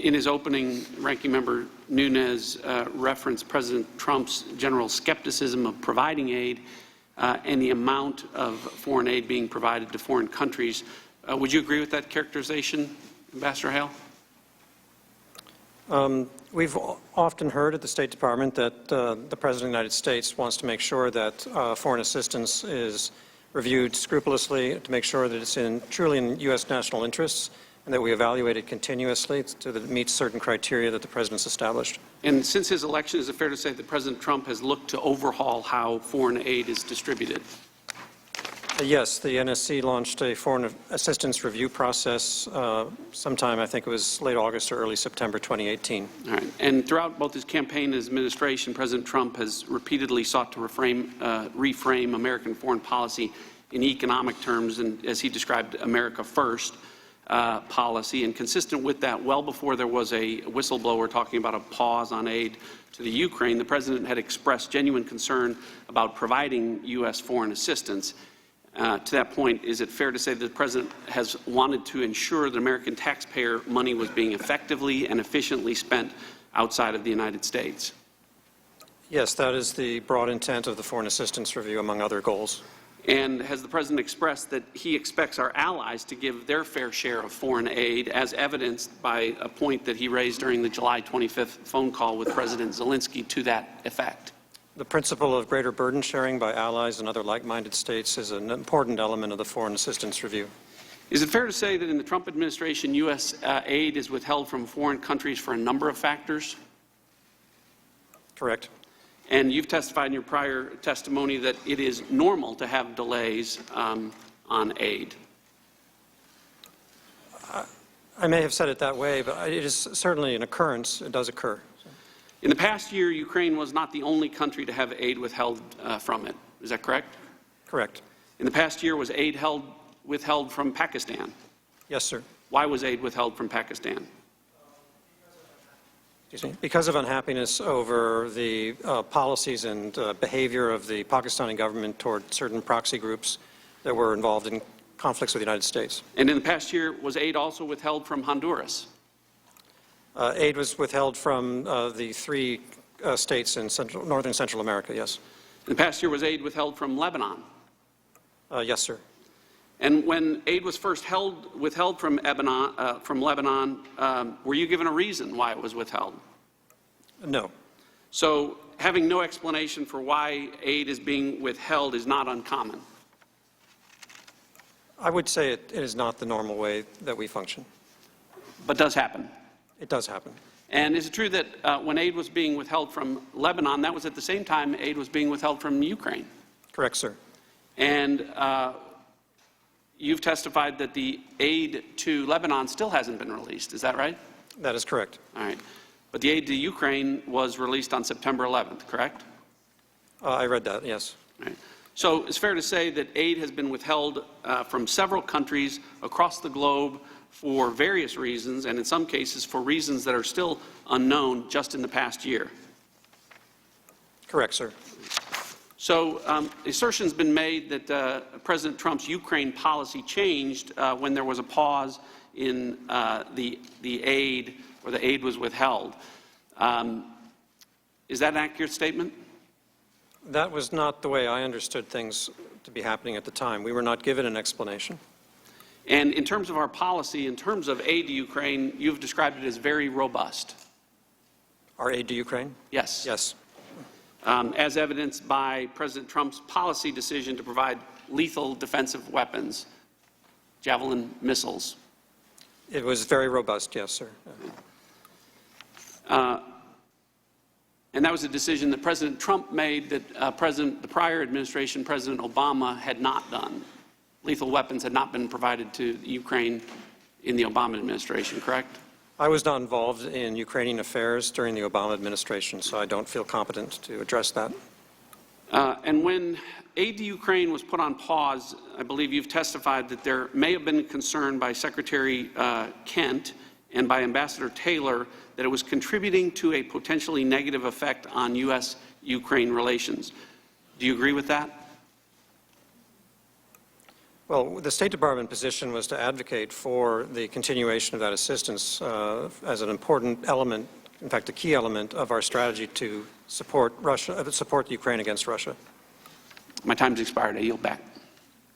In his opening, Ranking Member Nunes referenced President Trump's general skepticism of providing aid and the amount of foreign aid being provided to foreign countries. Would you agree with that characterization, Ambassador Hale? We've often heard at the State Department that the President of the United States wants to make sure that foreign assistance is reviewed scrupulously to make sure that it's truly in U.S. national interests and that we evaluate it continuously so that it meets certain criteria that the President's established. And since his election, is it fair to say that President Trump has looked to overhaul how foreign aid is distributed? Yes, the NSC launched a foreign assistance review process sometime, I think it was late August or early September 2018. All right. And throughout both his campaign and his administration, President Trump has repeatedly sought to reframe American foreign policy in economic terms, and as he described, America First policy. And consistent with that, well before there was a whistleblower talking about a pause on aid to the Ukraine, the President had expressed genuine concern about providing U.S. foreign assistance. To that point, is it fair to say that the President has wanted to ensure that American taxpayer money was being effectively and efficiently spent outside of the United States? Yes, that is the broad intent of the Foreign Assistance Review, among other goals. And has the President expressed that he expects our allies to give their fair share of foreign aid, as evidenced by a point that he raised during the July 25th phone call with President Zelensky to that effect? The principle of greater burden sharing by allies and other like-minded states is an important element of the Foreign Assistance Review. Is it fair to say that in the Trump administration, U.S. aid is withheld from foreign countries for a number of factors? Correct. And you've testified in your prior testimony that it is normal to have delays on aid. I may have said it that way, but it is certainly an occurrence. It does occur. In the past year, Ukraine was not the only country to have aid withheld from it. Is that correct? Correct. In the past year, was aid withheld from Pakistan? Yes, sir. Why was aid withheld from Pakistan? Excuse me. Because of unhappiness over the policies and behavior of the Pakistani government toward certain proxy groups that were involved in conflicts with the United States. And in the past year, was aid also withheld from Honduras? Aid was withheld from the three states in northern Central America, yes. In the past year, was aid withheld from Lebanon? Yes, sir. And when aid was first withheld from Lebanon, were you given a reason why it was withheld? No. So having no explanation for why aid is being withheld is not uncommon? I would say it is not the normal way that we function. But does happen? It does happen. And is it true that when aid was being withheld from Lebanon, that was at the same time aid was being withheld from Ukraine? Correct, sir. And you've testified that the aid to Lebanon still hasn't been released. Is that right? That is correct. All right. But the aid to Ukraine was released on September 11th, correct? I read that, yes. All right. So it's fair to say that aid has been withheld from several countries across the globe for various reasons, and in some cases for reasons that are still unknown just in the past year. Correct, sir. So the assertion's been made that President Trump's Ukraine policy changed when there was a pause in the aid, or the aid was withheld. Is that an accurate statement? That was not the way I understood things to be happening at the time. We were not given an explanation. And in terms of our policy, in terms of aid to Ukraine, you've described it as very robust. Our aid to Ukraine? Yes. Yes. As evidenced by President Trump's policy decision to provide lethal defensive weapons, Javelin missiles. It was very robust, yes, sir. And that was a decision that President Trump made that the prior administration, President Obama, had not done. Lethal weapons had not been provided to Ukraine in the Obama administration, correct? I was not involved in Ukrainian affairs during the Obama administration, so I don't feel competent to address that. And when aid to Ukraine was put on pause, I believe you've testified that there may have been concern by Secretary Kent and by Ambassador Taylor that it was contributing to a potentially negative effect on U.S.-Ukraine relations. Do you agree with that? Well, the State Department position was to advocate for the continuation of that assistance as an important element, in fact, a key element of our strategy to support Russia, support Ukraine against Russia. My time's expired. I yield back.